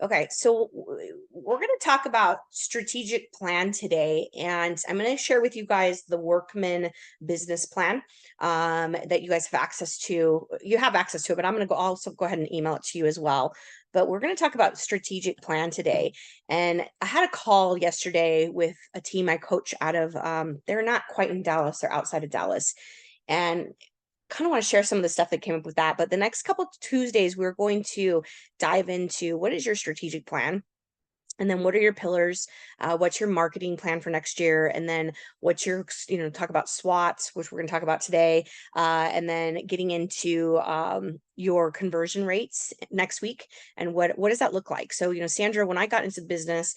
Okay, so we're going to talk about strategic plan today, and I'm going to share with you guys the Workman business plan that you guys have access to. You have access to it, but I'm going to also go ahead and email it to you as well. But we're going to talk about strategic plan today. And I had a call yesterday with a team I coach out of. They're not quite in Dallas; they're outside of Dallas, and kind of want to share some of the stuff that came up with that. But the next couple of Tuesdays, we're going to dive into what is your strategic plan, and then what are your pillars, what's your marketing plan for next year, and then what's your, talk about SWOTs, which we're going to talk about today, and then getting into your conversion rates next week, and what does that look like. So, Sandra, when I got into the business,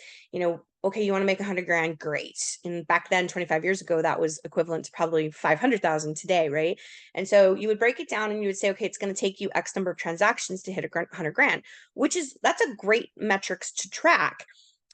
okay, you want to make 100 grand, great. And back then, 25 years ago, that was equivalent to probably 500,000 today, right? And so you would break it down and you would say, okay, it's going to take you X number of transactions to hit 100 grand, that's a great metrics to track.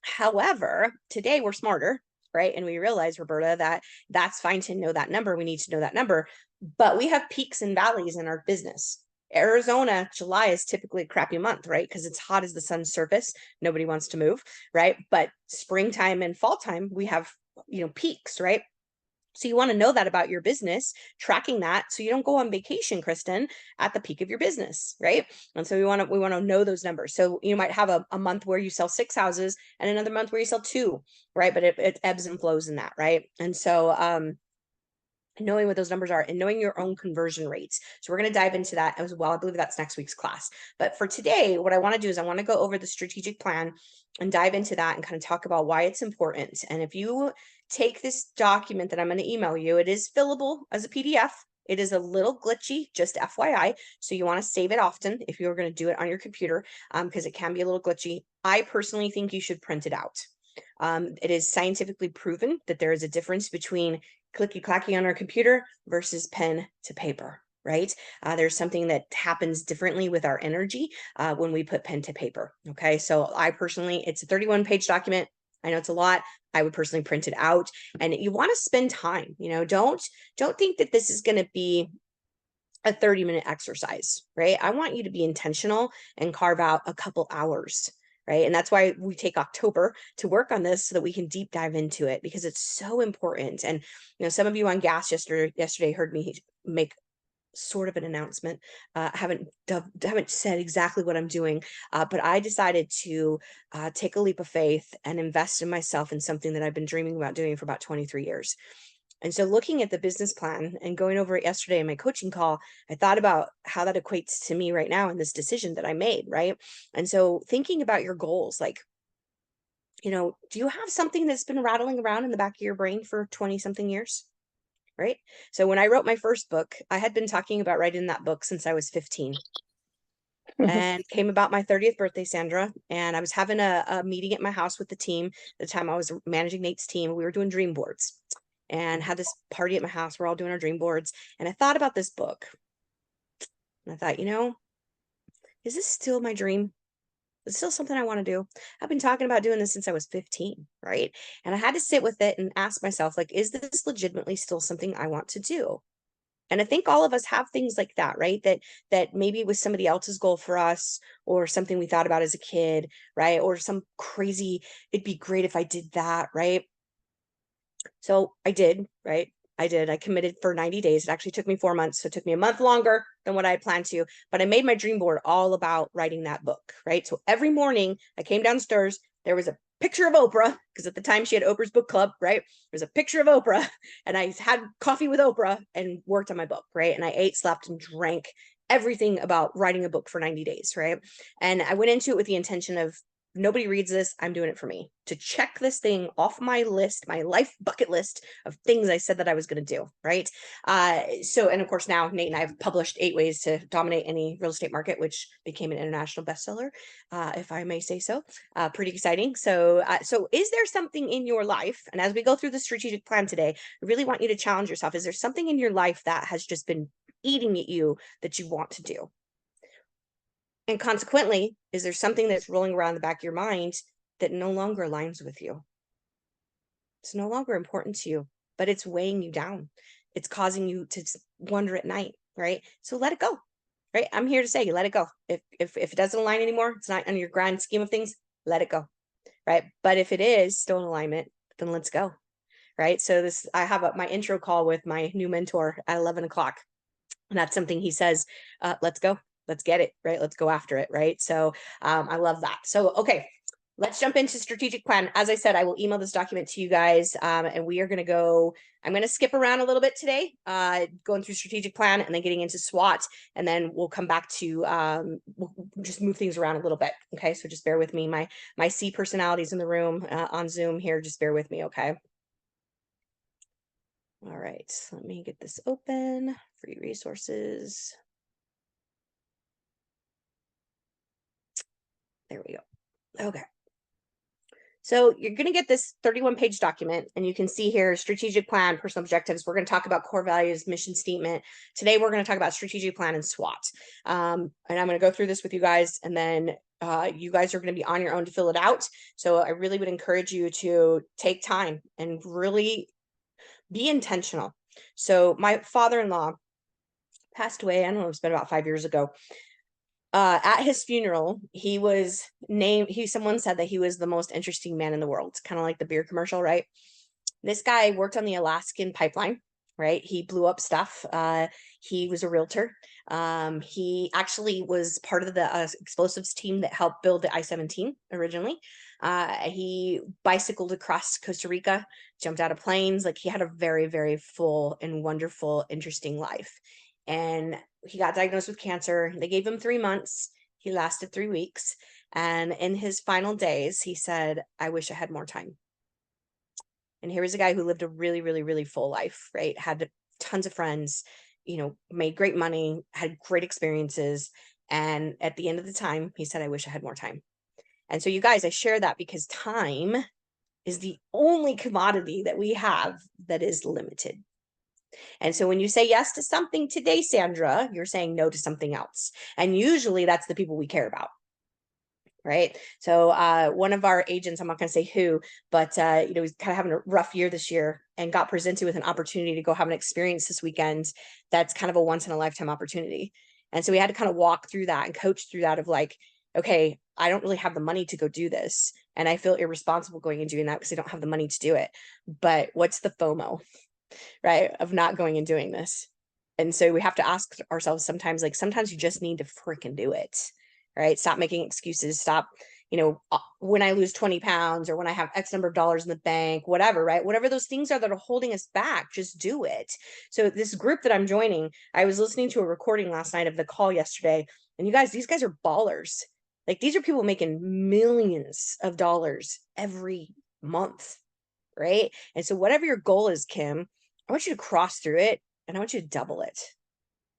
However, today we're smarter, right? And we realize, Roberta, that that's fine to know that number. We need to know that number, but we have peaks and valleys in our business. Arizona, July is typically a crappy month, right? Because it's hot as the sun's surface. Nobody wants to move, right? But springtime and fall time, we have, peaks, right? So you want to know that about your business, tracking that so you don't go on vacation, Kristen, at the peak of your business, right? And so we want to know those numbers. So you might have a month where you sell 6 houses and another month where you sell two, right? But it ebbs and flows in that, right? And so knowing what those numbers are and knowing your own conversion rates. So we're going to dive into that as well. I believe that's next week's class. But for today, what I want to do is I want to go over the strategic plan and dive into that and kind of talk about why it's important. And if you take this document that I'm going to email you, it is fillable as a PDF. It is a little glitchy, just FYI. So you want to save it often if you're going to do it on your computer, because it can be a little glitchy. I personally think you should print it out. It is scientifically proven that there is a difference between clicky clacky on our computer versus pen to paper, right? There's something that happens differently with our energy when we put pen to paper. Okay. So I personally, it's a 31-page document. I know it's a lot. I would personally print it out, and you want to spend time, don't think that this is going to be a 30-minute exercise, right? I want you to be intentional and carve out a couple hours, right? And that's why we take October to work on this so that we can deep dive into it, because it's so important. And some of you on Gas yesterday heard me make sort of an announcement. Haven't said exactly what I'm doing, but I decided to take a leap of faith and invest in myself in something that I've been dreaming about doing for about 23 years. And so looking at the business plan and going over it yesterday in my coaching call, I thought about how that equates to me right now in this decision that I made, right? And so thinking about your goals, like, do you have something that's been rattling around in the back of your brain for 20 something years? Right. So when I wrote my first book, I had been talking about writing that book since I was 15, and came about my 30th birthday, Sandra. And I was having a meeting at my house with the team. At the time I was managing Nate's team. We were doing dream boards and had this party at my house. We're all doing our dream boards. And I thought about this book. And I thought, is this still my dream? It's still something I want to do. I've been talking about doing this since I was 15, right? And I had to sit with it and ask myself, like, is this legitimately still something I want to do? And I think all of us have things like that, right? That maybe was somebody else's goal for us, or something we thought about as a kid, right? Or some crazy, it'd be great if I did that, right? So I did, right? I did. I committed for 90 days. It actually took me 4 months. So it took me a month longer than what I had planned to, but I made my dream board all about writing that book, right? So every morning I came downstairs, there was a picture of Oprah, because at the time she had Oprah's book club, right? There's a picture of Oprah, and I had coffee with Oprah and worked on my book, right? And I ate, slept, and drank everything about writing a book for 90 days, right? And I went into it with the intention of, nobody reads this, I'm doing it for me, to check this thing off my list, my life bucket list of things I said that I was going to do, right? And of course now Nate and I have published 8 Ways to Dominate Any Real Estate Market, which became an international bestseller, if I may say so. Pretty exciting. So is there something in your life, and as we go through the strategic plan today, I really want you to challenge yourself. Is there something in your life that has just been eating at you that you want to do? And consequently, is there something that's rolling around the back of your mind that no longer aligns with you? It's no longer important to you, but it's weighing you down. It's causing you to wonder at night, right? So let it go. right? I'm here to say, let it go. If it doesn't align anymore, it's not on your grand scheme of things, let it go, right? But if it is still in alignment, then let's go, right? So I have my intro call with my new mentor at 11 o'clock. And that's something he says, let's go, let's get it, right? Let's go after it, right? So I love that. So, okay, let's jump into strategic plan. As I said, I will email this document to you guys, and we are going to go, I'm going to skip around a little bit today, going through strategic plan and then getting into SWOT, and then we'll come back to we'll just move things around a little bit. Okay, so just bear with me. My C personalities in the room on Zoom here, just bear with me, okay? All right, let me get this open. Free resources. There we go. Okay. So you're going to get this 31-page document, and you can see here strategic plan, personal objectives. We're going to talk about core values, mission statement. Today, we're going to talk about strategic plan and SWOT. And I'm going to go through this with you guys, and then you guys are going to be on your own to fill it out. So I really would encourage you to take time and really be intentional. So my father-in-law passed away, I don't know, it's been about 5 years ago. At his funeral, someone said that he was the most interesting man in the world, kind of like the beer commercial, right? This guy worked on the Alaskan pipeline, right? He blew up stuff. He was a realtor. He actually was part of the explosives team that helped build the I-17 originally. He bicycled across Costa Rica, jumped out of planes. Like, he had a very, very full and wonderful, interesting life. And he got diagnosed with cancer. They gave him 3 months. He lasted 3 weeks. And in his final days, he said, I wish I had more time. And here was a guy who lived a really, really, really full life, right? Had tons of friends, made great money, had great experiences. And at the end of the time, he said, I wish I had more time. And so, you guys, I share that because time is the only commodity that we have that is limited. And so when you say yes to something today, Sandra, you're saying no to something else. And usually that's the people we care about. Right. So one of our agents, I'm not going to say who, but he's kind of having a rough year this year and got presented with an opportunity to go have an experience this weekend. That's kind of a once in a lifetime opportunity. And so we had to kind of walk through that and coach through that of like, okay, I don't really have the money to go do this. And I feel irresponsible going and doing that because I don't have the money to do it. But what's the FOMO, right, of not going and doing this? And so we have to ask ourselves sometimes, like, sometimes you just need to freaking do it, right? Stop making excuses. Stop, when I lose 20 pounds or when I have X number of dollars in the bank, whatever, right? Whatever those things are that are holding us back, just do it. So this group that I'm joining, I was listening to a recording last night of the call yesterday. And you guys, these guys are ballers. Like, these are people making millions of dollars every month, right? And so whatever your goal is, Kim, I want you to cross through it and I want you to double it,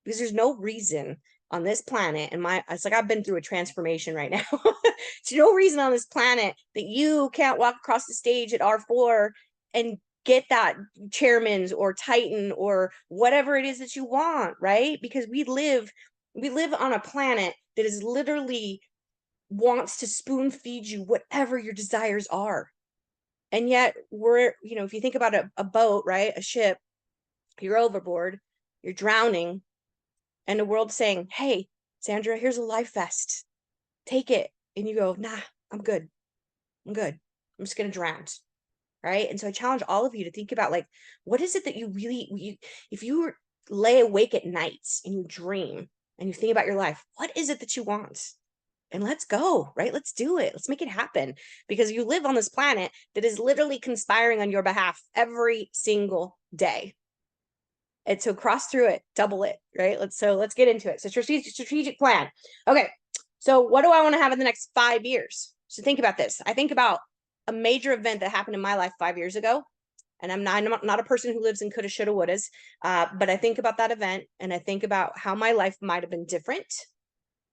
because there's no reason on this planet, and it's like I've been through a transformation right now. There's no reason on this planet that you can't walk across the stage at R4 and get that chairman's or Titan or whatever it is that you want, right? Because we live on a planet that is literally wants to spoon feed you whatever your desires are. And yet we're, if you think about a boat, right? A ship, you're overboard, you're drowning, and the world's saying, hey, Sandra, here's a life vest. Take it. And you go, nah, I'm good. I'm good. I'm just going to drown. Right. And so I challenge all of you to think about, like, what is it that if you lay awake at night and you dream and you think about your life, what is it that you want? And let's go, right? Let's do it. Let's make it happen, because you live on this planet that is literally conspiring on your behalf every single day. And so cross through it, double it, right? Let's get into it. So strategic plan. Okay. So what do I want to have in the next 5 years? So think about this. I think about a major event that happened in my life 5 years ago. And I'm not a person who lives in coulda, shoulda, wouldas. But I think about that event and I think about how my life might have been different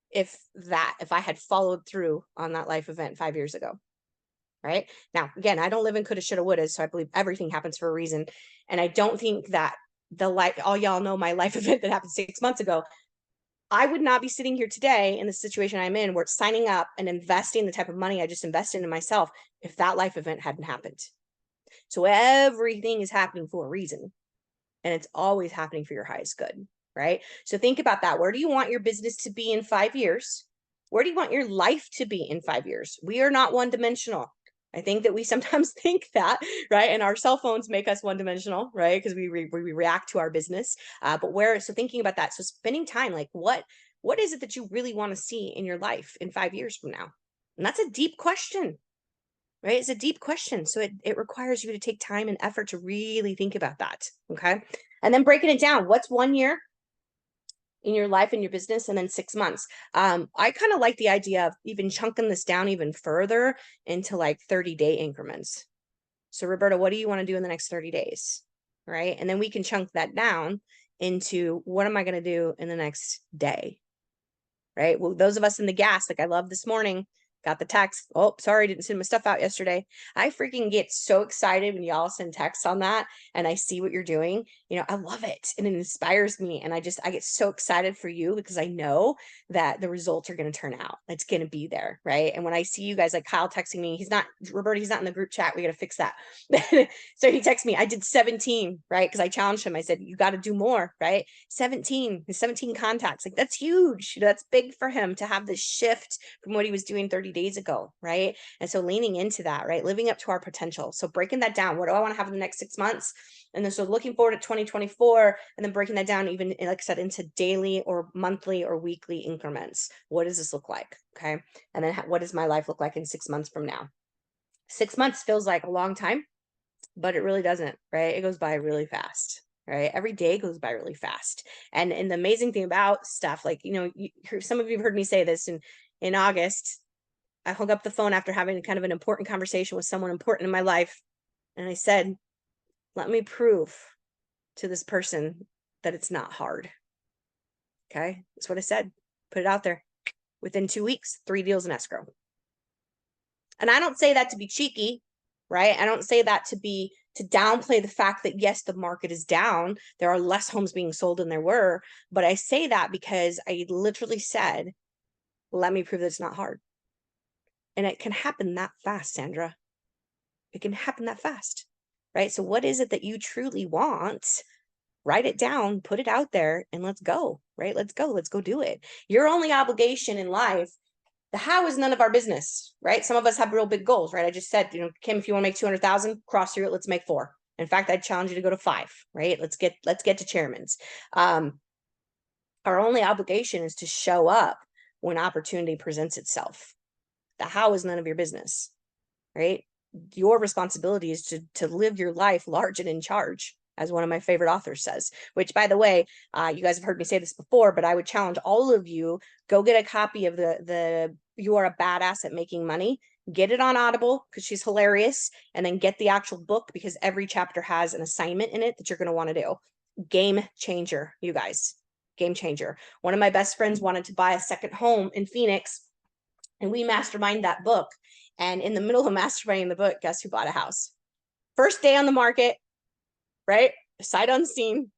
if I had followed through on that life event 5 years ago. Right now, again, I don't live in coulda, shoulda, wouldas. So I believe everything happens for a reason. And I don't think that all y'all know my life event that happened 6 months ago. I would not be sitting here today in the situation I'm in, where it's signing up and investing the type of money I just invested in myself, if that life event hadn't happened. So everything is happening for a reason, and it's always happening for your highest good, right? So think about that. Where do you want your business to be in 5 years? Where do you want your life to be in 5 years? We are not one-dimensional. I think that we sometimes think that, right? And our cell phones make us one-dimensional, right? Because we react to our business. So thinking about that, so spending time, like what is it that you really want to see in your life in 5 years from now? And that's a deep question, right? It's a deep question. So it requires you to take time and effort to really think about that. Okay. And then breaking it down. What's 1 year in your life and your business, and then 6 months? I kind of like the idea of even chunking this down even further into like 30-day increments. So Roberta, what do you want to do in the next 30 days? Right. And then we can chunk that down into what am I going to do in the next day? Right. Well, those of us in the gas, like I love this morning, got the text. Oh, sorry, didn't send my stuff out yesterday. I freaking get so excited when y'all send texts on that and I see what you're doing. I love it and it inspires me. And I get so excited for you because I know that the results are going to turn out. It's going to be there. Right. And when I see you guys, like Kyle texting me, Roberta, he's not in the group chat. We got to fix that. So he texted me, I did 17, right? Because I challenged him. I said, you got to do more, right? 17 contacts. Like that's huge. That's big for him to have this shift from what he was doing 30 days ago, right? And so leaning into that, right? Living up to our potential. So breaking that down. What do I want to have in the next 6 months? And then so looking forward to 2024 and then breaking that down even, like I said, into daily or monthly or weekly increments. What does this look like? Okay. And then what does my life look like in 6 months from now? 6 months feels like a long time, but it really doesn't, right? It goes by really fast, right? Every day goes by really fast. And the amazing thing about stuff, like, some of you have heard me say this in August, I hung up the phone after having kind of an important conversation with someone important in my life. And I said, let me prove to this person that it's not hard. Okay. That's what I said. Put it out there. Within 2 weeks, 3 deals in escrow. And I don't say that to be cheeky, right? I don't say that to downplay the fact that yes, the market is down. There are less homes being sold than there were, but I say that because I literally said, let me prove that it's not hard. And it can happen that fast, Sandra. It can happen that fast, right? So what is it that you truly want? Write it down, put it out there, and let's go, right? Let's go do it. Your only obligation in life, the how is none of our business, right? Some of us have real big goals, right? I just said, Kim, if you want to make 200,000, cross through it, let's make 4. In fact, I'd challenge you to go to 5, right? Let's get to chairman's. Our only obligation is to show up when opportunity presents itself. The how is none of your business, right? Your responsibility is to live your life large and in charge, as one of my favorite authors says, which, by the way, you guys have heard me say this before, but I would challenge all of you, go get a copy of the You Are a Badass at Making Money. Get it on Audible because she's hilarious, and then get the actual book because every chapter has an assignment in it that you're going to want to do. Game changer, you guys. Game changer. One of my best friends wanted to buy a second home in Phoenix, and we mastermind that book. And in the middle of masterminding the book, guess who bought a house? First day on the market, right? Sight unseen.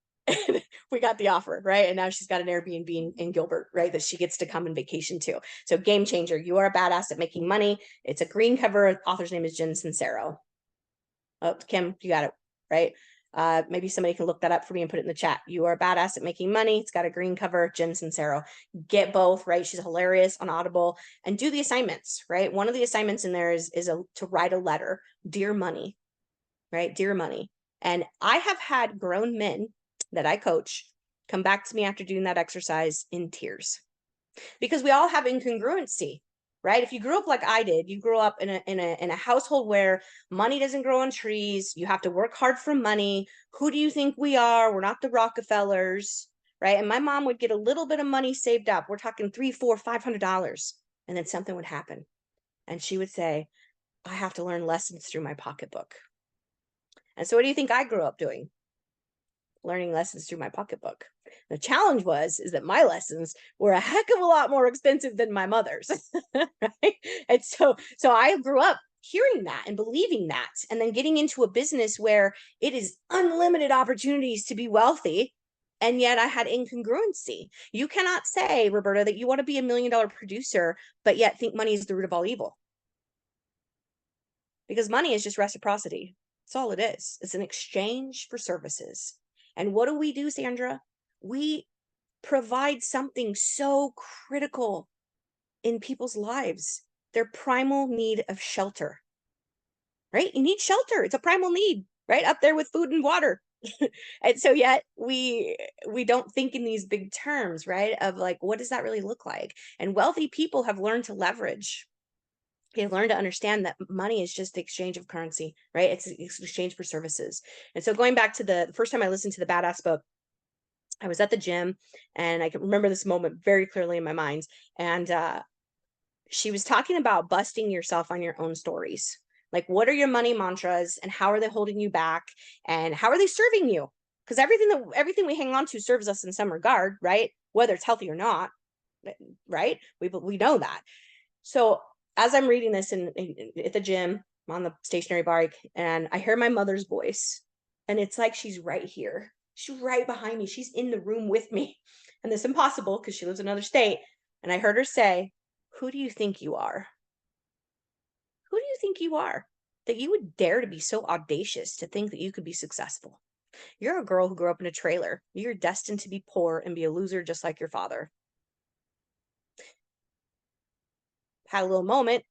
We got the offer, right? And now she's got an Airbnb in Gilbert, right? That she gets to come and vacation to. So game changer. You Are a Badass at Making Money. It's a green cover. Author's name is Jen Sincero. Oh, Kim, you got it, right? Maybe somebody can look that up for me and put it in the chat. You Are a Badass at Making Money. It's got a green cover, Jen Sincero. Get both, right? She's hilarious on Audible, and do the assignments, right? One of the assignments in there is to write a letter, Dear Money, right? Dear Money. And I have had grown men that I coach come back to me after doing that exercise in tears, because we all have incongruency, right? If you grew up like I did, you grew up in a household where money doesn't grow on trees. You have to work hard for money. Who do you think we are? We're not the Rockefellers, right? And my mom would get a little bit of money saved up. We're talking $300, $400, $500, and then something would happen, and she would say, I have to learn lessons through my pocketbook. And so what do you think I grew up doing? Learning lessons through my pocketbook. The challenge is that my lessons were a heck of a lot more expensive than my mother's, right? And so I grew up hearing that and believing that, and then getting into a business where it is unlimited opportunities to be wealthy. And yet I had incongruency. You cannot say, Roberta, that you want to be $1 million producer, but yet think money is the root of all evil. Because money is just reciprocity. That's all it is. It's an exchange for services. And what do, Sandra? We provide something so critical in people's lives, their primal need of shelter, right? You need shelter. It's a primal need, right? Up there with food and water. And so yet we don't think in these big terms, right? Of like, what does that really look like? And wealthy people have learned to leverage. They've learned to understand that money is just the exchange of currency, right? It's exchange for services. And so going back to the first time I listened to the Badass book, I was at the gym and I can remember this moment very clearly in my mind. And she was talking about busting yourself on your own stories. Like, what are your money mantras and how are they holding you back and how are they serving you? Because everything we hang on to serves us in some regard, right? Whether it's healthy or not, right? We know that. So as I'm reading this at the gym on the stationary bike, and I hear my mother's voice, and it's like she's right here. She's right behind me. She's in the room with me. And this is impossible because she lives in another state. And I heard her say, "Who do you think you are? Who do you think you are? That you would dare to be so audacious to think that you could be successful? You're a girl who grew up in a trailer. You're destined to be poor and be a loser just like your father." Had a little moment,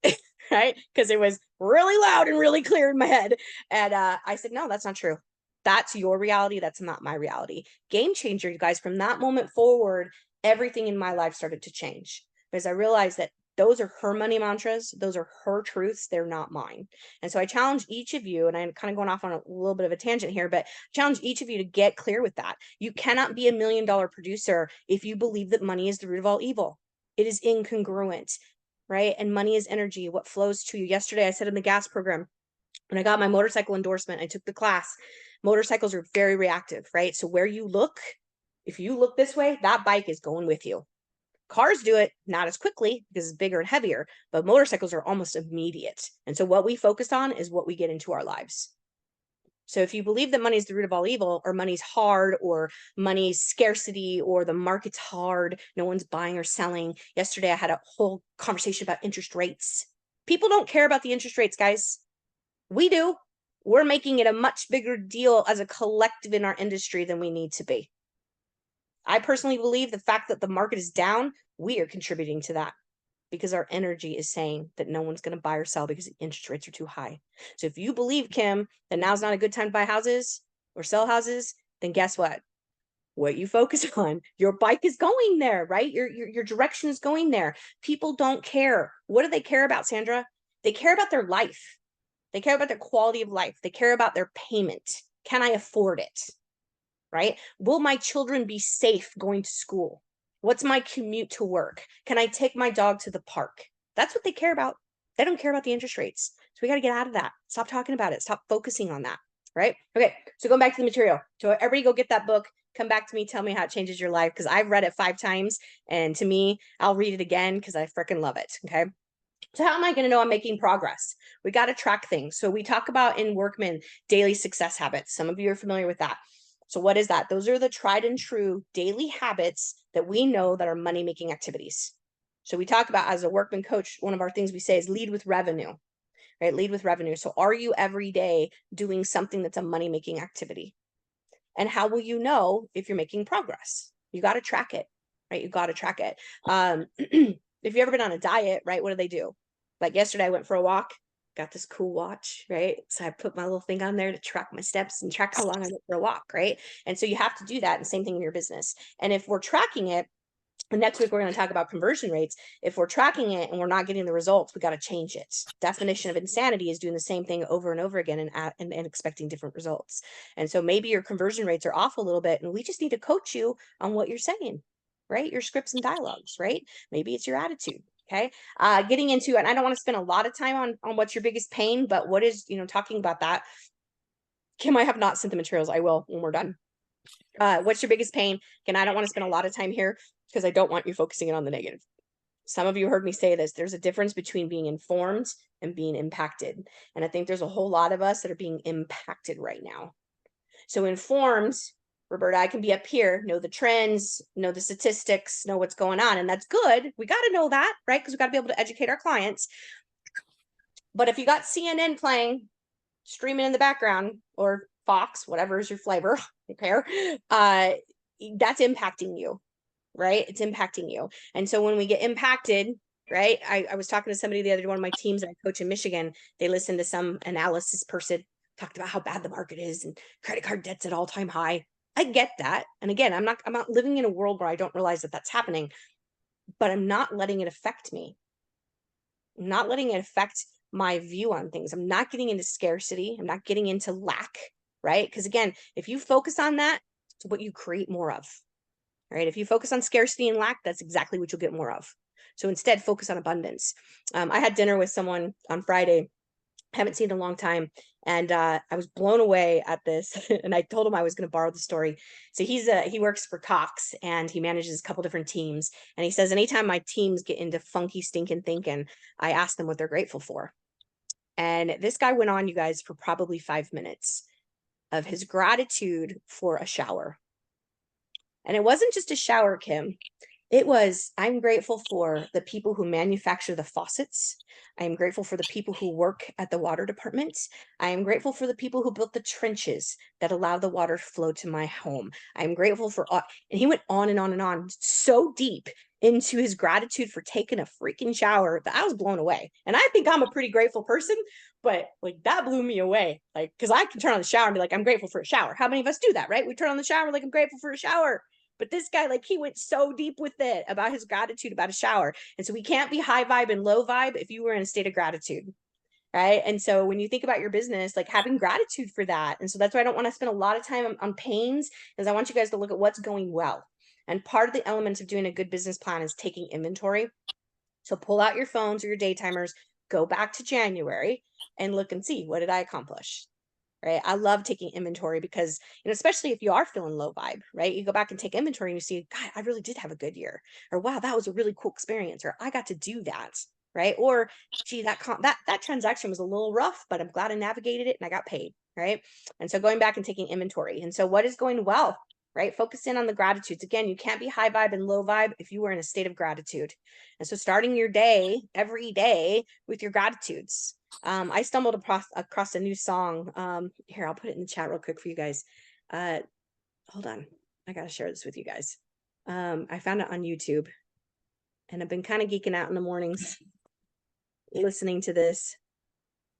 right? Because it was really loud and really clear in my head. And I said, no, that's not true. That's your reality. That's not my reality. Game changer, you guys. From that moment forward, everything in my life started to change because I realized that those are her money mantras. Those are her truths. They're not mine. And so I challenge each of you, and I'm kind of going off on a little bit of a tangent here, but challenge each of you to get clear with that. You cannot be $1 million producer if you believe that money is the root of all evil. It is incongruent, right? And money is energy, what flows to you. Yesterday, I said in the gas program, when I got my motorcycle endorsement, I took the class. Motorcycles are very reactive, right? So where you look, if you look this way, that bike is going with you. Cars do it not as quickly because it's bigger and heavier, but motorcycles are almost immediate. And so what we focus on is what we get into our lives. So if you believe that money is the root of all evil, or money's hard, or money's scarcity, or the market's hard, no one's buying or selling. Yesterday, I had a whole conversation about interest rates. People don't care about the interest rates, guys. We do. We're making it a much bigger deal as a collective in our industry than we need to be. I personally believe the fact that the market is down, we are contributing to that, because our energy is saying that no one's going to buy or sell because the interest rates are too high. So if you believe, Kim, that now's not a good time to buy houses or sell houses, then guess what? What you focus on, your bike is going there, right? Your direction is going there. People don't care. What do they care about, Sandra? They care about their life. They care about their quality of life. They care about their payment. Can I afford it? Right? Will my children be safe going to school? What's my commute to work? Can I take my dog to the park? That's what they care about. They don't care about the interest rates. So we got to get out of that. Stop talking about it. Stop focusing on that. Right? Okay. So going back to the material. So everybody go get that book. Come back to me. Tell me how it changes your life, because I've read it 5 times. And to me, I'll read it again because I freaking love it. Okay. So how am I going to know I'm making progress? We got to track things. So we talk about in Workman daily success habits. Some of you are familiar with that. So what is that? Those are the tried and true daily habits that we know that are money-making activities. So we talk about, as a Workman coach, one of our things we say is lead with revenue, right? Lead with revenue. So are you every day doing something that's a money-making activity? And how will you know if you're making progress? You got to track it, right? You got to track it. If you've ever been on a diet, right? What do? Like yesterday, I went for a walk, got this cool watch, right? So I put my little thing on there to track my steps and track how long I went for a walk, right? And so you have to do that, and same thing in your business. And if we're tracking it, and next week we're going to talk about conversion rates. If we're tracking it and we're not getting the results, we got to change it. Definition of insanity is doing the same thing over and over again and expecting different results. And so maybe your conversion rates are off a little bit, and we just need to coach you on what you're saying, right? Your scripts and dialogues, right? Maybe it's your attitude. Okay. Getting into, and I don't want to spend a lot of time on what's your biggest pain, but what is, talking about that. Kim, I have not sent the materials. I will when we're done. What's your biggest pain? Again, I don't want to spend a lot of time here because I don't want you focusing in on the negative. Some of you heard me say this. There's a difference between being informed and being impacted. And I think there's a whole lot of us that are being impacted right now. So informed, Roberta, I can be up here, know the trends, know the statistics, know what's going on. And that's good. We got to know that, right? Because we got to be able to educate our clients. But if you got CNN playing, streaming in the background, or Fox, whatever is your flavor, okay, that's impacting you. right? It's impacting you. And so when we get impacted, right? I was talking to somebody the other day, one of my teams that I coach in Michigan, they listened to some analysis person talked about how bad the market is and credit card debt's at all-time high. I get that. And again, I'm not living in a world where I don't realize that that's happening, but I'm not letting it affect me. I'm not letting it affect my view on things. I'm not getting into scarcity. I'm not getting into lack, right? Because again, if you focus on that, it's what you create more of, right? If you focus on scarcity and lack, that's exactly what you'll get more of. So instead, focus on abundance. I had dinner with someone on Friday, haven't seen in a long time, and I was blown away at this. And I told him I was going to borrow the story. So he works for Cox, and he manages a couple different teams. And he says anytime my teams get into funky stinking thinking, I ask them what they're grateful for. And this guy went on, you guys, for probably 5 minutes of his gratitude for a shower. And it wasn't just a shower, Kim. It was, I'm grateful for the people who manufacture the faucets. I am grateful for the people who work at the water department. I am grateful for the people who built the trenches that allow the water to flow to my home. I am grateful for all, and he went on and on and on, so deep into his gratitude for taking a freaking shower that I was blown away. And I think I'm a pretty grateful person, but like that blew me away. Like, because I can turn on the shower and be like, I'm grateful for a shower. How many of us do that, right? We turn on the shower, like, I'm grateful for a shower. But this guy, like, he went so deep with it about his gratitude about a shower. And so we can't be high vibe and low vibe if you were in a state of gratitude, right? And so when you think about your business, like having gratitude for that. And so that's why I don't want to spend a lot of time on pains, is I want you guys to look at what's going well. And part of the elements of doing a good business plan is taking inventory. So pull out your phones or your day timers, go back to January and look and see, what did I accomplish? Right. I love taking inventory because, especially if you are feeling low vibe, right? You go back and take inventory and you see, God, I really did have a good year, or wow, that was a really cool experience, or I got to do that. Right. Or gee, that transaction was a little rough, but I'm glad I navigated it and I got paid. Right. And so going back and taking inventory. And so what is going well? Right. Focus in on the gratitudes. Again, you can't be high vibe and low vibe if you are in a state of gratitude. And so starting your day every day with your gratitudes. I stumbled across a new song. Here, I'll put it in the chat real quick for you guys. Hold on. I got to share this with you guys. I found it on YouTube, and I've been kind of geeking out in the mornings listening to this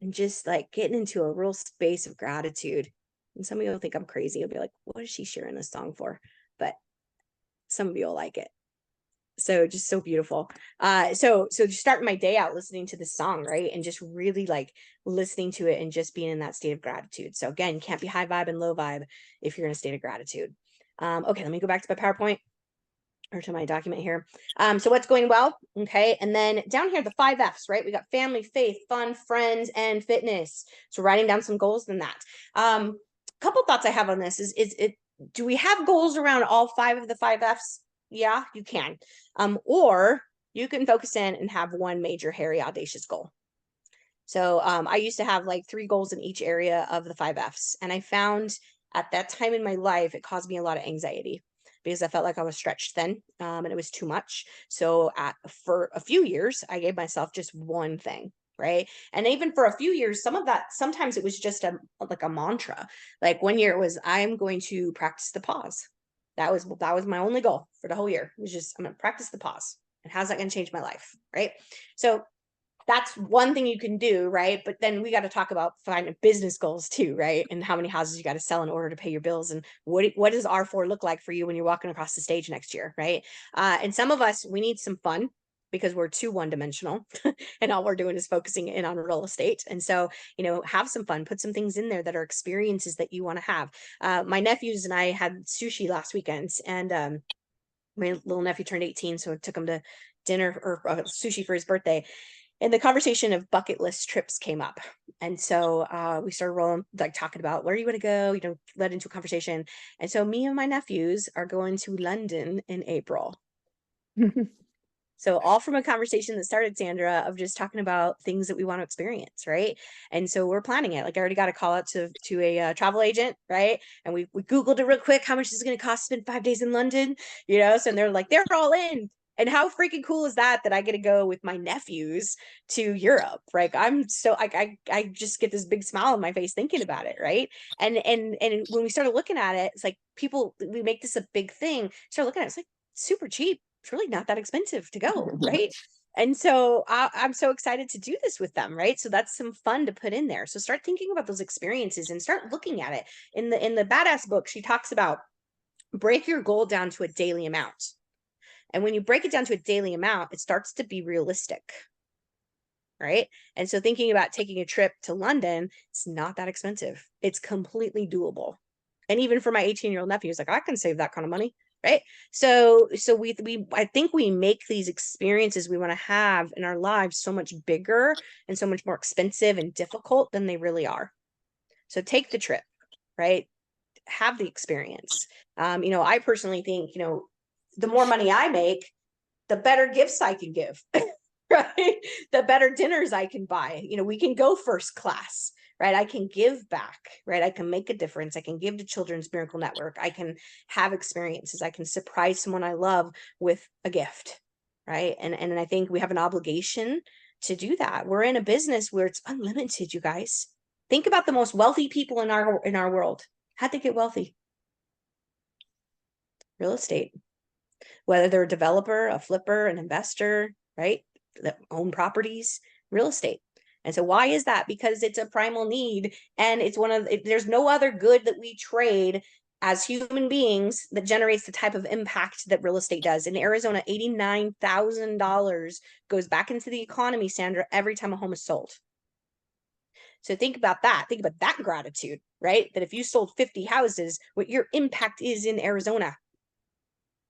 and just like getting into a real space of gratitude. And some of you will think I'm crazy. You'll be like, what is she sharing this song for? But some of you will like it. So just so beautiful. So just starting my day out listening to this song, right? And just really like listening to it and just being in that state of gratitude. So again, you can't be high vibe and low vibe if you're in a state of gratitude. Okay, let me go back to my PowerPoint or to my document here. So what's going well? Okay, and then down here, the 5 F's, right? We got family, faith, fun, friends, and fitness. So writing down some goals in that. Couple thoughts I have on this is it, do we have goals around all 5 of the 5 F's? Yeah, you can. Or you can focus in and have one major, hairy, audacious goal. So I used to have like 3 goals in each area of the 5 F's. And I found at that time in my life, it caused me a lot of anxiety because I felt like I was stretched thin and it was too much. So for a few years, I gave myself just one thing. Right. And even for a few years, some of that, sometimes it was just like a mantra. Like one year it was, I'm going to practice the pause. That was my only goal for the whole year. It was just, I'm going to practice the pause. And how's that going to change my life? Right. So that's one thing you can do, right? But then we got to talk about finding business goals too, right? And how many houses you got to sell in order to pay your bills, and what does R4 look like for you when you're walking across the stage next year, right? And some of us, we need some fun because we're too one-dimensional and all we're doing is focusing in on real estate. And so, have some fun, put some things in there that are experiences that you want to have. My nephews and I had sushi last weekend, and my little nephew turned 18, so I took him to dinner or sushi for his birthday. And the conversation of bucket list trips came up. And so we started rolling, like talking about where you want to go, led into a conversation. And so me and my nephews are going to London in April. So all from a conversation that started, Sandra, of just talking about things that we want to experience, right? And so we're planning it. Like I already got a call out to a travel agent, right? And we Googled it real quick. How much is it going to cost to spend 5 days in London? So they're like, they're all in. And how freaking cool is that I get to go with my nephews to Europe? Right? I'm so I just get this big smile on my face thinking about it, right? And when we started looking at it, it's like we make this a big thing. Start looking at it, it's like, super cheap. It's really not that expensive to go, right? And so I'm so excited to do this with them, right? So that's some fun to put in there. So start thinking about those experiences and start looking at it. In the Badass book, she talks about break your goal down to a daily amount. And when you break it down to a daily amount, it starts to be realistic, right? And so thinking about taking a trip to London, it's not that expensive. It's completely doable. And even for my 18-year-old nephew, he's like, I can save that kind of money, right? So we I think we make these experiences we want to have in our lives so much bigger and so much more expensive and difficult than they really are. So take the trip, right? Have the experience. I personally think, the more money I make, the better gifts I can give. Right? The better dinners I can buy. We can go first class, right? I can give back, right? I can make a difference. I can give to Children's Miracle Network. I can have experiences. I can surprise someone I love with a gift, right? And I think we have an obligation to do that. We're in a business where it's unlimited, you guys. Think about the most wealthy people in our world. How'd they get wealthy? Real estate. Whether they're a developer, a flipper, an investor, right? That own properties, real estate. And so why is that? Because it's a primal need, and it's there's no other good that we trade as human beings that generates the type of impact that real estate does. In Arizona, $89,000 goes back into the economy, Sandra, every time a home is sold. So think about that. Think about that gratitude, right? That if you sold 50 houses, what your impact is in Arizona.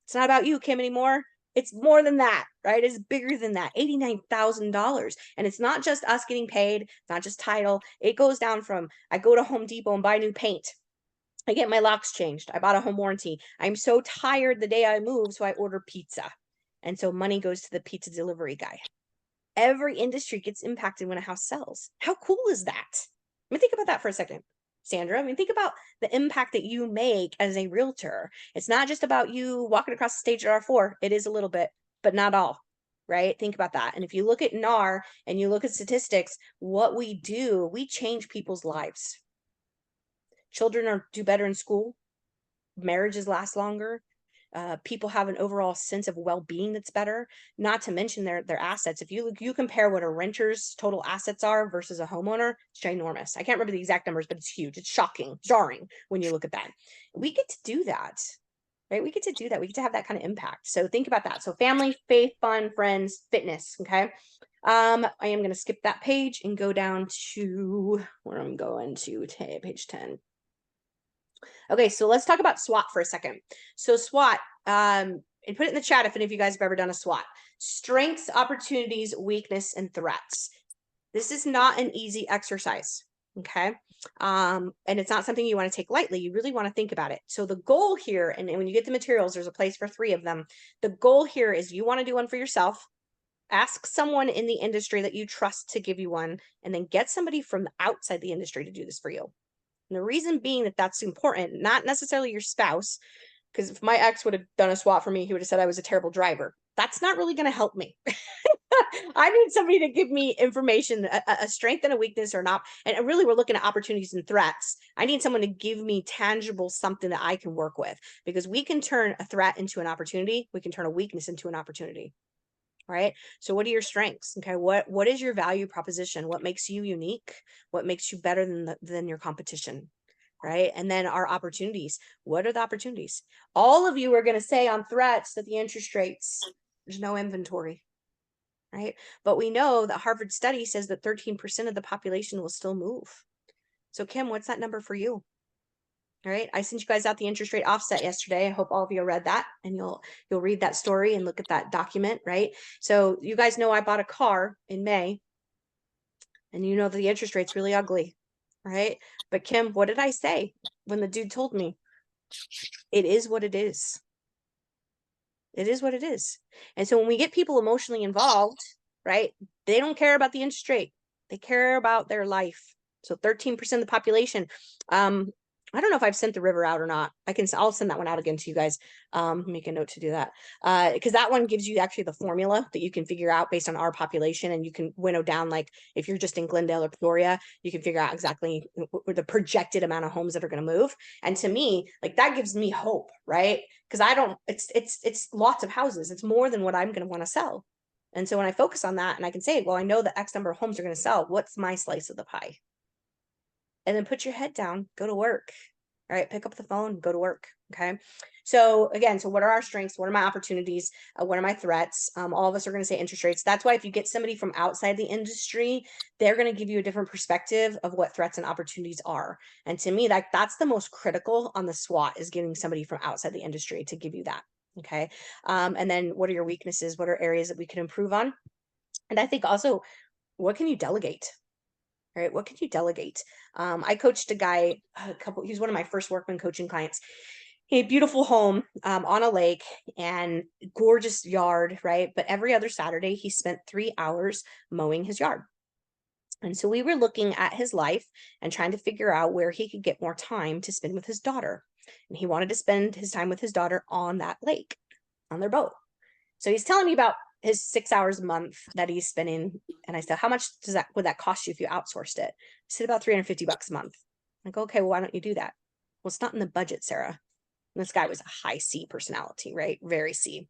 It's not about you, Kim, anymore. It's more than that, right? It's bigger than that. $89,000. And it's not just us getting paid, it's not just title. It goes down from I go to Home Depot and buy new paint. I get my locks changed. I bought a home warranty. I'm so tired the day I move, so I order pizza. And so money goes to the pizza delivery guy. Every industry gets impacted when a house sells. How cool is that? I mean, think about that for a second, Sandra. I mean, think about the impact that you make as a realtor. It's not just about you walking across the stage at R4. It is a little bit, but not all, right? Think about that. And if you look at NAR and you look at statistics, what we do, we change people's lives. Children do better in school. Marriages last longer. People have an overall sense of well-being that's better, not to mention their assets. If you compare what a renter's total assets are versus a homeowner, it's ginormous. I can't remember the exact numbers, but it's huge. It's shocking, jarring when you look at that. We get to do that, right? We get to do that. We get to have that kind of impact. So think about that. So family, faith, fun, friends, fitness. Okay. I am going to skip that page and go down to where I'm going to page 10. Okay, so let's talk about SWOT for a second. So SWOT, and put it in the chat if any of you guys have ever done a SWOT. Strengths, opportunities, weakness, and threats. This is not an easy exercise, okay? And it's not something you want to take lightly. You really want to think about it. So the goal here, and when you get the materials, there's a place for 3 of them. The goal here is you want to do one for yourself. Ask someone in the industry that you trust to give you one, and then get somebody from outside the industry to do this for you. And the reason being that that's important, not necessarily your spouse, because if my ex would have done a SWOT for me, he would have said I was a terrible driver. That's not really going to help me. I need somebody to give me information, a strength and a weakness or not. And really, we're looking at opportunities and threats. I need someone to give me tangible something that I can work with, because we can turn a threat into an opportunity. We can turn a weakness into an opportunity. Right? So what are your strengths? Okay. What is your value proposition? What makes you unique? What makes you better than your competition? Right? And then our opportunities. What are the opportunities? All of you are going to say on threats that the interest rates, there's no inventory. Right? But we know that Harvard study says that 13% of the population will still move. So Kim, what's that number for you? All right. I sent you guys out the interest rate offset yesterday. I hope all of you read that, and you'll read that story and look at that document, right? So you guys know I bought a car in May, and you know that the interest rate's really ugly, right? But Kim, what did I say when the dude told me? It is what it is. It is what it is. And so when we get people emotionally involved, right, they don't care about the interest rate. They care about their life. So 13% of the population. I don't know if I've sent the river out or not. I'll send that one out again to you guys. Make a note to do that. Because that one gives you actually the formula that you can figure out based on our population, and you can winnow down, like if you're just in Glendale or Peoria, you can figure out exactly the projected amount of homes that are going to move. And to me, like that gives me hope, right? Because it's lots of houses. It's more than what I'm going to want to sell. And so when I focus on that and I can say, well, I know that X number of homes are going to sell, what's my slice of the pie? And then put your head down, go to work. All right, pick up the phone, go to work. Okay. So again, so what are our strengths? What are my opportunities? What are my threats? All of us are going to say interest rates. That's why if you get somebody from outside the industry, they're going to give you a different perspective of what threats and opportunities are. And to me, that's the most critical on the SWOT, is getting somebody from outside the industry to give you that. Okay. And then what are your weaknesses? What are areas that we can improve on? And I think also, what can you delegate? Right? What can you delegate? I coached a guy he was one of my first workman coaching clients. He had a beautiful home on a lake and gorgeous yard, right? But every other Saturday, he spent 3 hours mowing his yard. And so we were looking at his life and trying to figure out where he could get more time to spend with his daughter. And he wanted to spend his time with his daughter on that lake, on their boat. So he's telling me about his 6 hours a month that he's spending. And I said, how much would that cost you if you outsourced it? He said, about $350 a month. I go, okay, well, why don't you do that? Well, it's not in the budget, Sarah. And this guy was a high C personality, right? Very C.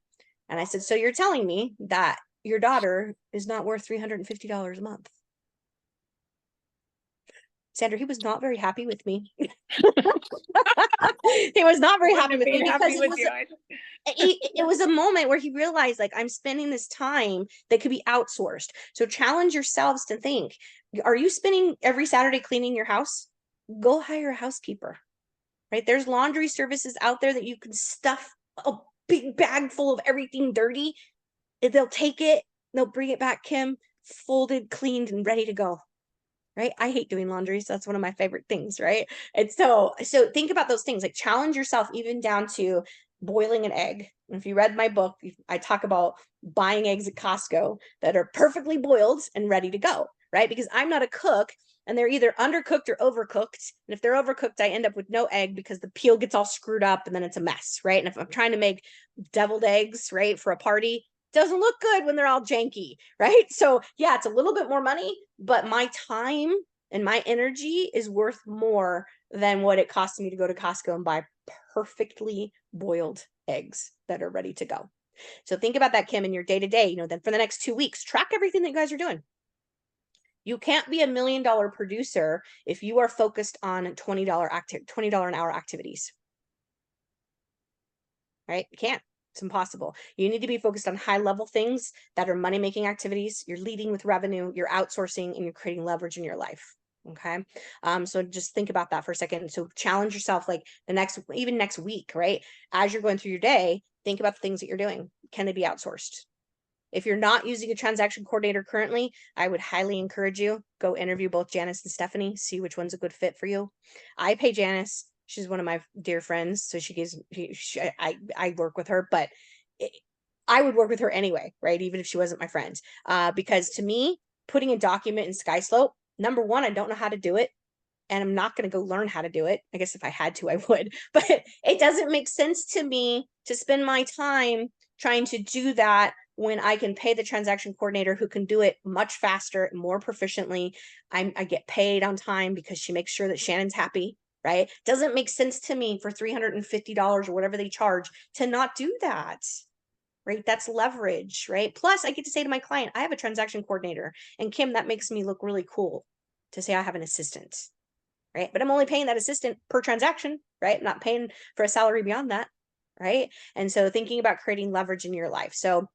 And I said, so you're telling me that your daughter is not worth $350 a month? Sandra, he was not very happy with me. He was not very happy with me because it was a moment where he realized, like, I'm spending this time that could be outsourced. So challenge yourselves to think, are you spending every Saturday cleaning your house? Go hire a housekeeper, right? There's laundry services out there that you can stuff a big bag full of everything dirty. They'll take it, they'll bring it back, Kim, folded, cleaned, and ready to go. Right? I hate doing laundry, so that's one of my favorite things, right? And so think about those things, like challenge yourself even down to boiling an egg. And if you read my book, I talk about buying eggs at Costco that are perfectly boiled and ready to go, right? Because I'm not a cook and they're either undercooked or overcooked. And if they're overcooked, I end up with no egg because the peel gets all screwed up and then it's a mess, right? And if I'm trying to make deviled eggs, right, for a party, doesn't look good when they're all janky, right? So yeah, it's a little bit more money, but my time and my energy is worth more than what it costs me to go to Costco and buy perfectly boiled eggs that are ready to go. So think about that, Kim, in your day-to-day, then for the next 2 weeks, track everything that you guys are doing. You can't be $1 million producer if you are focused on $20 an hour activities, right? You can't. It's impossible. You need to be focused on high level things that are money making activities. You're leading with revenue, you're outsourcing, and you're creating leverage in your life. Okay. So just think about that for a second. So challenge yourself, like even next week, right? As you're going through your day, think about the things that you're doing. Can they be outsourced? If you're not using a transaction coordinator currently, I would highly encourage you, go interview both Janice and Stephanie, see which one's a good fit for you. I pay Janice. She's one of my dear friends, so I work with her, but I would work with her anyway, right? Even if she wasn't my friend, because to me, putting a document in SkySlope, number one, I don't know how to do it, and I'm not going to go learn how to do it. I guess if I had to, I would, but it doesn't make sense to me to spend my time trying to do that when I can pay the transaction coordinator who can do it much faster and more proficiently. I get paid on time because she makes sure that Shannon's happy, right? Doesn't make sense to me for $350 or whatever they charge to not do that, right? That's leverage, right? Plus, I get to say to my client, I have a transaction coordinator. And Kim, that makes me look really cool to say I have an assistant, right? But I'm only paying that assistant per transaction, right? I'm not paying for a salary beyond that, right? And so thinking about creating leverage in your life. So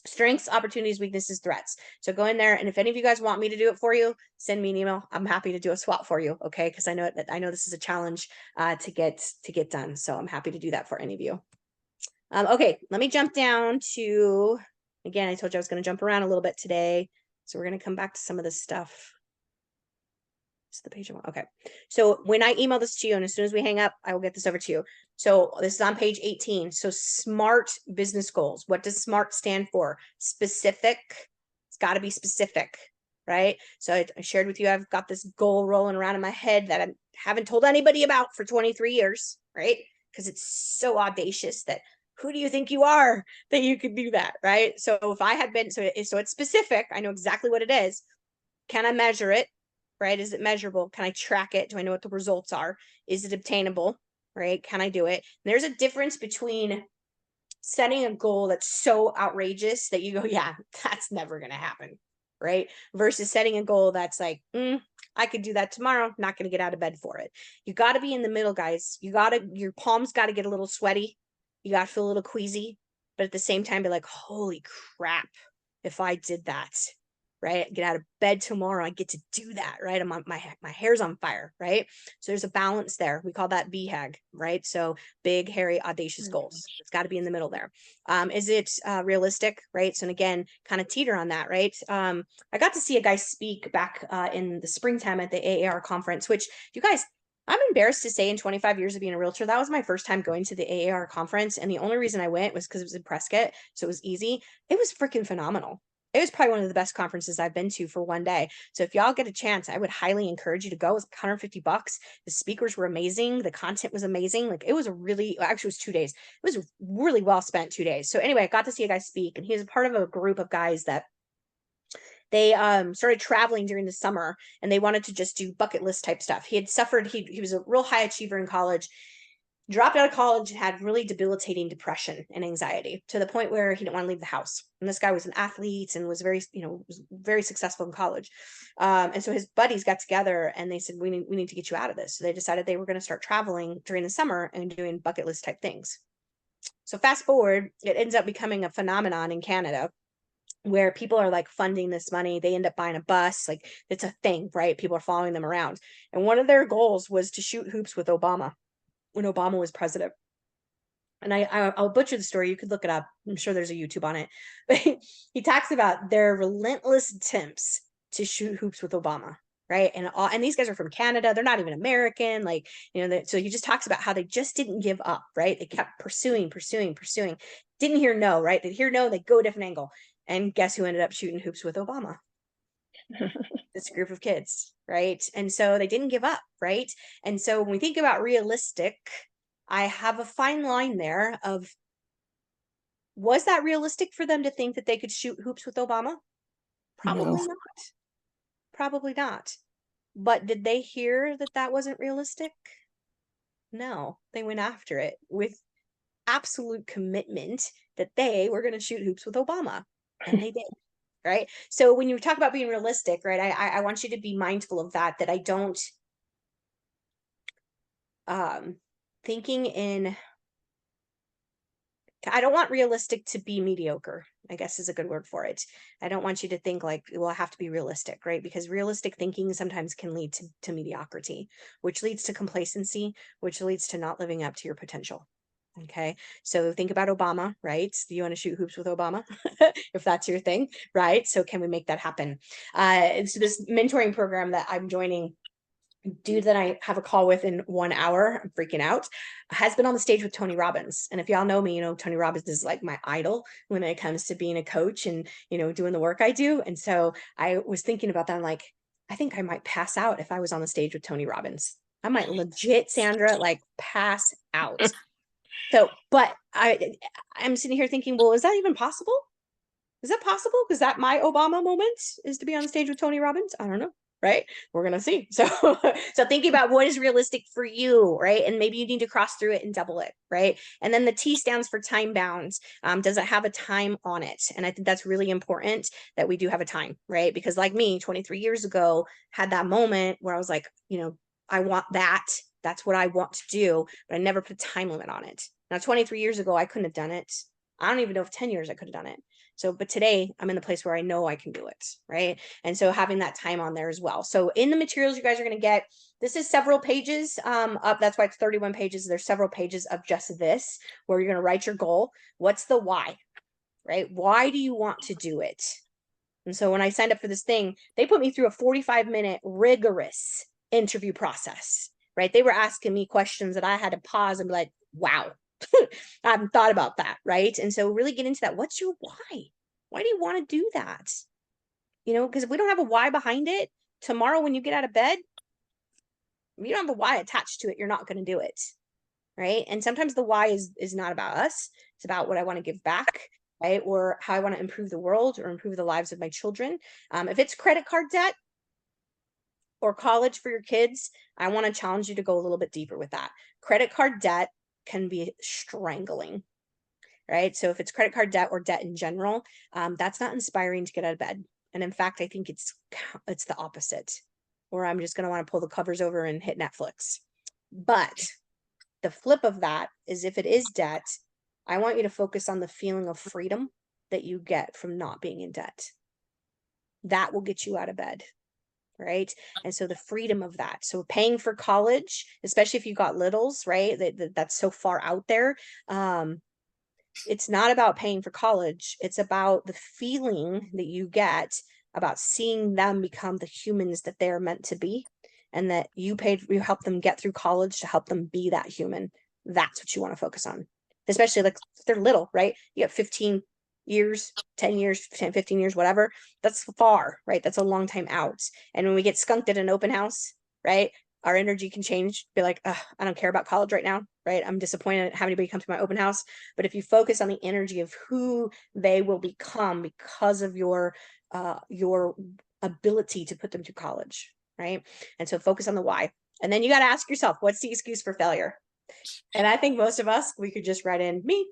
strengths, opportunities, weaknesses, threats. So go in there, and if any of you guys want me to do it for you, send me an email. I'm happy to do a swap for you, okay? Because I know this is a challenge to get done. So I'm happy to do that for any of you. Okay, let me jump down to, again, I told you I was going to jump around a little bit today. So we're going to come back to some of this stuff. Is the page I want? Okay. So when I email this to you, and as soon as we hang up, I will get this over to you. So this is on page 18. So SMART business goals. What does SMART stand for? Specific. It's got to be specific. right? So I shared with you, I've got this goal rolling around in my head that I haven't told anybody about for 23 years, right? Because it's so audacious that who do you think you are that you could do that, right? So if I had been, so it's specific, I know exactly what it is. Can I measure it, right? Is it measurable? Can I track it? Do I know what the results are? Is it obtainable, right? Can I do it? And there's a difference between setting a goal that's so outrageous that you go, yeah, that's never going to happen, right? Versus setting a goal that's like, I could do that tomorrow, not going to get out of bed for it. You got to be in the middle, guys. Your palms got to get a little sweaty. You got to feel a little queasy, but at the same time, be like, holy crap, if I did that, right? Get out of bed tomorrow, I get to do that, right? I'm on my hair's on fire, right? So there's a balance there. We call that BHAG, right? So big, hairy, audacious goals. It's got to be in the middle there. Is it realistic, right? So, and again, kind of teeter on that, right? I got to see a guy speak back in the springtime at the AAR conference, which you guys, I'm embarrassed to say in 25 years of being a realtor, that was my first time going to the AAR conference. And the only reason I went was because it was in Prescott. So it was easy. It was freaking phenomenal. It was probably one of the best conferences I've been to for one day. So if y'all get a chance, I would highly encourage you to go. It was $150. The speakers were amazing. The content was amazing. Like it was actually it was 2 days. It was really well spent 2 days. So anyway, I got to see a guy speak, and he was a part of a group of guys that they started traveling during the summer, and they wanted to just do bucket list type stuff. He had suffered, he was a real high achiever in college, dropped out of college and had really debilitating depression and anxiety to the point where he didn't want to leave the house. And this guy was an athlete and was very, was very successful in college. And so his buddies got together and they said, we need to get you out of this. So they decided they were going to start traveling during the summer and doing bucket list type things. So fast forward, it ends up becoming a phenomenon in Canada where people are like funding this money. They end up buying a bus. Like it's a thing, right? People are following them around. And one of their goals was to shoot hoops with Obama when Obama was president. And I'll butcher the story. You could look it up. I'm sure there's a YouTube on it. But he talks about their relentless attempts to shoot hoops with Obama, right? And these guys are from Canada. They're not even American. Like, so he just talks about how they just didn't give up, right? They kept pursuing. Didn't hear no, right? They'd hear no, they'd go a different angle. And guess who ended up shooting hoops with Obama? This group of kids, right? And so they didn't give up, right? And so when we think about realistic, I have a fine line there of, was that realistic for them to think that they could shoot hoops with Obama? Probably No. not. Probably not. But did they hear that that wasn't realistic? No, they went after it with absolute commitment that they were going to shoot hoops with Obama. And they did. Right. So when you talk about being realistic, right, I want you to be mindful of that, that I don't thinking in, I don't want realistic to be mediocre, I guess is a good word for it. I don't want you to think like, well, I have to be realistic, right? Because realistic thinking sometimes can lead to mediocrity, which leads to complacency, which leads to not living up to your potential. Okay. So think about Obama, right? You want to shoot hoops with Obama if that's your thing, right? So can we make that happen? So this mentoring program that I'm joining, dude that I have a call with in 1 hour, I'm freaking out, has been on the stage with Tony Robbins. And if y'all know me, Tony Robbins is like my idol when it comes to being a coach and, doing the work I do. And so I was thinking about that. I'm like, I think I might pass out if I was on the stage with Tony Robbins. I might legit, Sandra, like pass out. So, but I'm sitting here thinking, well, is that even possible? Is that possible? Because that my Obama moment is to be on the stage with Tony Robbins? I don't know. Right. We're going to see. So, so thinking about what is realistic for you, right? And maybe you need to cross through it and double it. Right. And then the T stands for time bound. Does it have a time on it? And I think that's really important that we do have a time, right? Because like me, 23 years ago, had that moment where I was like, I want that. That's what I want to do, but I never put a time limit on it. Now, 23 years ago, I couldn't have done it. I don't even know if 10 years I could have done it. So, but today I'm in the place where I know I can do it, right? And so having that time on there as well. So in the materials you guys are going to get, this is several pages up. That's why it's 31 pages. There's several pages of just this, where you're going to write your goal. What's the why, right? Why do you want to do it? And so when I signed up for this thing, they put me through a 45-minute rigorous interview process, right? They were asking me questions that I had to pause and be like, wow, I haven't thought about that, right? And so really get into that. What's your why? Why do you want to do that? because if we don't have a why behind it, tomorrow when you get out of bed, if you don't have a why attached to it, you're not going to do it. Right. And sometimes the why is not about us. It's about what I want to give back, right? Or how I want to improve the world or improve the lives of my children. If it's credit card debt or college for your kids, I want to challenge you to go a little bit deeper with that. Credit card debt can be strangling, right? So if it's credit card debt or debt in general, that's not inspiring to get out of bed. And in fact, I think it's the opposite, or I'm just going to want to pull the covers over and hit Netflix. But the flip of that is, if it is debt, I want you to focus on the feeling of freedom that you get from not being in debt. That will get you out of bed. Right. And so the freedom of that. So paying for college, especially if you got littles, right? That's so far out there. It's not about paying for college. It's about the feeling that you get about seeing them become the humans that they're meant to be, and that you help them get through college to help them be that human. That's what you want to focus on, especially like they're little, right? You have 15 years, 10 years, 10, 15 years, whatever. That's far, right? That's a long time out. And when we get skunked at an open house, right? Our energy can change, be like, I don't care about college right now, right? I'm disappointed at having anybody come to my open house. But if you focus on the energy of who they will become because of your ability to put them through college, right? And so focus on the why. And then you got to ask yourself, what's the excuse for failure? And I think most of us, we could just write in me,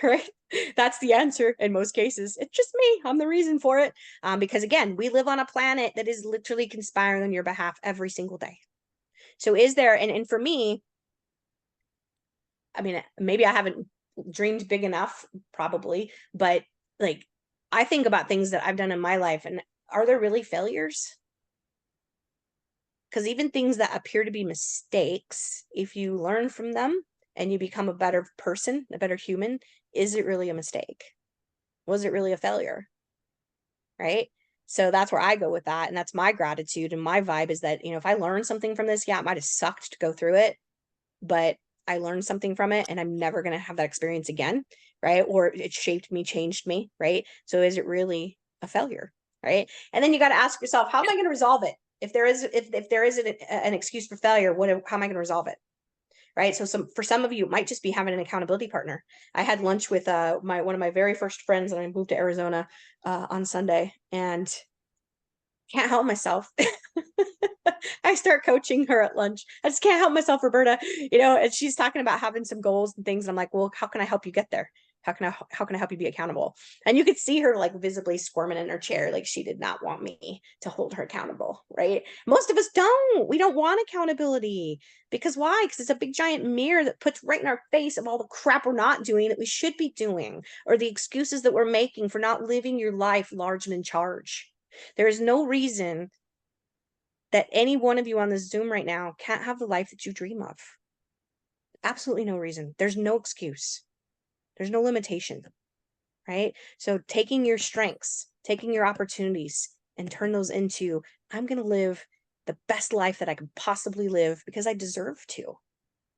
right? That's the answer in most cases. It's just me. I'm the reason for it. Because again, we live on a planet that is literally conspiring on your behalf every single day. So is there, and for me, I mean, maybe I haven't dreamed big enough, probably, but like, I think about things that I've done in my life, and are there really failures? Because even things that appear to be mistakes, if you learn from them and you become a better person, a better human, is it really a mistake? Was it really a failure? Right? So that's where I go with that. And that's my gratitude. And my vibe is that, if I learn something from this, yeah, it might have sucked to go through it, but I learned something from it, and I'm never going to have that experience again. Right? Or it shaped me, changed me. Right? So is it really a failure? Right? And then you got to ask yourself, how am I going to resolve it? If there is an excuse for failure, how am I going to resolve it? Right? So for some of you, it might just be having an accountability partner. I had lunch with one of my very first friends when I moved to Arizona on Sunday, and can't help myself. I start coaching her at lunch. I just can't help myself, Roberta. And she's talking about having some goals and things. And I'm like, well, how can I help you get there? How can I help you be accountable? And you could see her like visibly squirming in her chair, like she did not want me to hold her accountable, right? Most of us don't. We don't want accountability. Because why? Because it's a big giant mirror that puts right in our face of all the crap we're not doing that we should be doing, or the excuses that we're making for not living your life large and in charge. There is no reason that any one of you on this Zoom right now can't have the life that you dream of. Absolutely no reason. There's no excuse. There's no limitation, right? So taking your strengths, taking your opportunities, and turn those into, I'm going to live the best life that I can possibly live because I deserve to,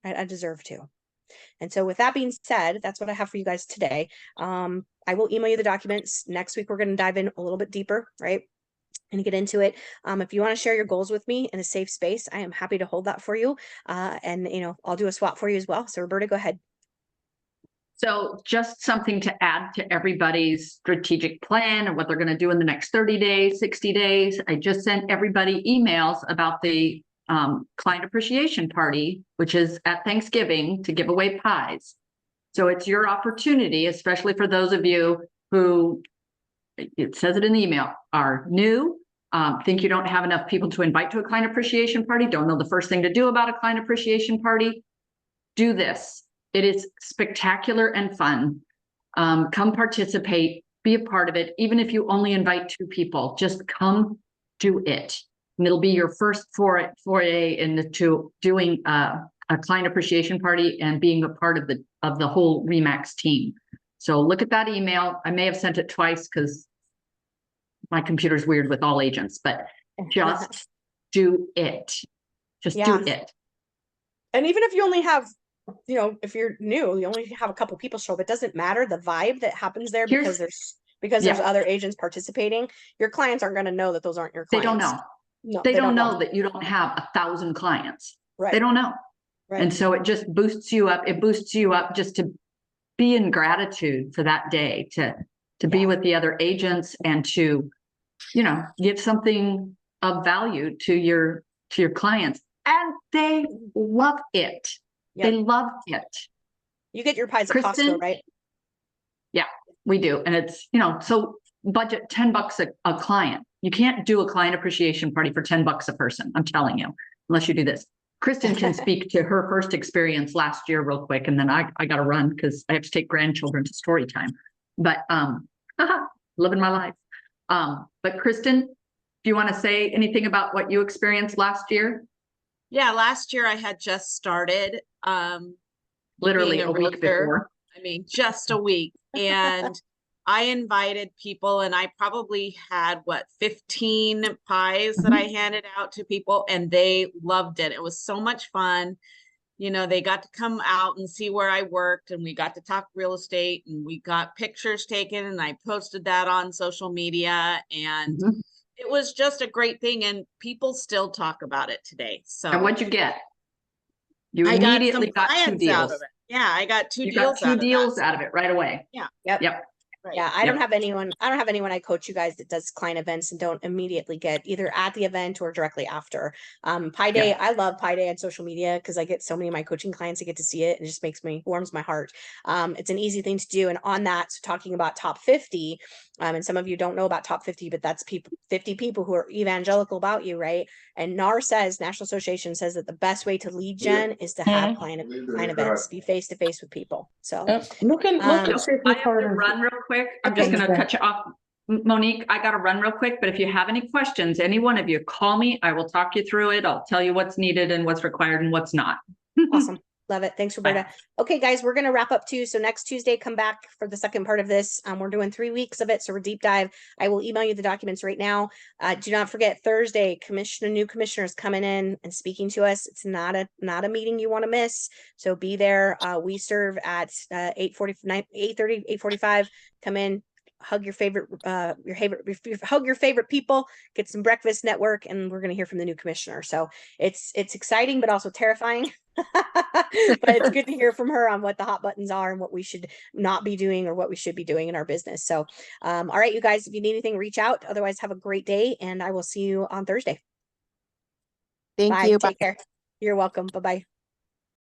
right? I deserve to. And so with that being said, that's what I have for you guys today. I will email you the documents. Next week, we're going to dive in a little bit deeper, right? And get into it. If you want to share your goals with me in a safe space, I am happy to hold that for you. And I'll do a swap for you as well. So Roberta, go ahead. So just something to add to everybody's strategic plan and what they're going to do in the next 30 days, 60 days. I just sent everybody emails about the client appreciation party, which is at Thanksgiving, to give away pies. So it's your opportunity, especially for those of you who, it says it in the email, are new, think you don't have enough people to invite to a client appreciation party, don't know the first thing to do about a client appreciation party. Do this. It is spectacular and fun. Come participate, be a part of it. Even if you only invite 2 people, just come do it. And it'll be your first foray into doing a client appreciation party and being a part of the whole RE/MAX team. So look at that email. I may have sent it twice because my computer's weird with all agents, but just do it. Just do it. And even if you only have, if you're new, you only have a couple people show up, it doesn't matter the vibe that happens there, because there's because there's Yeah. other agents participating, your clients aren't going to know that those aren't your They clients. don't know. No, They don't know that you don't have 1,000 clients. They Right. don't know. Right. And so it just boosts you up. It boosts you up just to be in gratitude for that day, to be with the other agents and to, you know, give something of value to your clients. And they love it. Yep. They love it. You get your pies at Kristen? Costco, right? Yeah, we do. And it's, you know, so budget $10 a client. You can't do a client appreciation party for $10 a person. I'm telling you, unless you do this. Kristen can speak to her first experience last year real quick. And then I got to run because I have to take grandchildren to story time, but, living my life. But Kristen, do you want to say anything about what you experienced last year? Yeah, last year I had just started Literally being a week realtor. before. I mean, just a week. And I invited people, and I probably had 15 pies that I handed out to people, and they loved it. It was so much fun. You know, they got to come out and see where I worked, and we got to talk real estate, and we got pictures taken, and I posted that on social media, and it was just a great thing. And people still talk about it today. So, and what'd you get? You I got immediately some got 2 clients out deals. of it. Yeah, I got two You deals got 2 out of deals that. out of it right away. Yeah. Yep. Right. Yeah, I don't have anyone I coach you guys that does client events and don't immediately get either at the event or directly after. Pi Day, I love Pi Day on social media because I get so many of my coaching clients that get to see it, and it just warms my heart. It's an easy thing to do. And on that, talking about top 50, and some of you don't know about top 50, but that's 50 people who are evangelical about you, right? And National Association says that the best way to lead gen is to have client events, be face to face with people. So I have to run real quick. I'm just going to cut you off. Monique, I got to run real quick, but if you have any questions, any one of you, call me. I will talk you through it. I'll tell you what's needed and what's required and what's not. Awesome. Love it. Thanks, Roberta. Okay, guys, we're going to wrap up too. So next Tuesday, come back for the second part of this. We're doing 3 weeks of it. So we're deep dive. I will email you the documents right now. Do not forget Thursday, new commissioners coming in and speaking to us. It's not a meeting you want to miss. So be there. We serve at 8:30, 8:45. Come in, hug your favorite people, get some breakfast, network, and we're going to hear from the new commissioner. So it's exciting, but also terrifying. But it's good to hear from her on what the hot buttons are and what we should not be doing or what we should be doing in our business. So, all right, you guys, if you need anything, reach out. Otherwise, have a great day, and I will see you on Thursday. Thank Bye. you. Take care. You're welcome. Bye-bye.